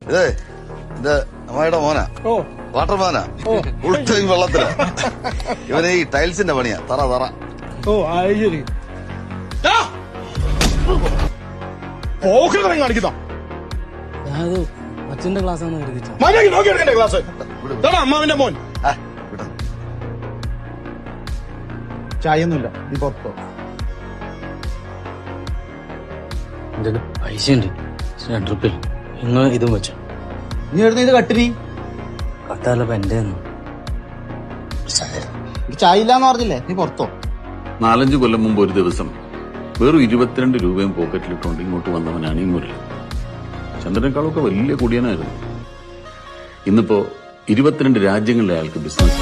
ഇതേ എന്റെ അമ്മായിയുടെ മോനാ, വാട്ടർമാനാ, ഫുൾ ടൈം വെള്ളത്തില്. ഇവന് ഈ ടൈൽസിന്റെ പണിയാ, തറ. ശരി. പോക്കറി കാണിക്കുന്ന അച്ഛന്റെ ക്ലാസ് ആണ് കരുതിച്ച നോക്കിയെടുക്കണ്ടേ ക്ലാസ്. അമ്മാവിന്റെ മോൻ. ചായയൊന്നുമില്ല, നീ പുറത്തോ. എന്റെ പൈസ ഉണ്ട് 2 റുപ്യ. നിങ്ങൾ ഇതും വെച്ചോ. നീ എഴുതുന്ന ഇത് കട്ടിനി കട്ടല്ല എന്റെ ചായ ഇല്ലാന്ന് പറഞ്ഞില്ലേ, നീ പുറത്തോ. 4-5 കൊല്ലം മുമ്പ് ഒരു ദിവസം വെറും 22 രൂപയും പോക്കറ്റിലിട്ടുകൊണ്ട് ഇങ്ങോട്ട് വന്നവനാണ് ഈ മുരളി. ചന്ദ്രനേക്കാളൊക്കെ വലിയ കുടിയനായിരുന്നു. ഇന്നിപ്പോ 22 രാജ്യങ്ങളിലെ അയാൾക്ക് ബിസിനസ്.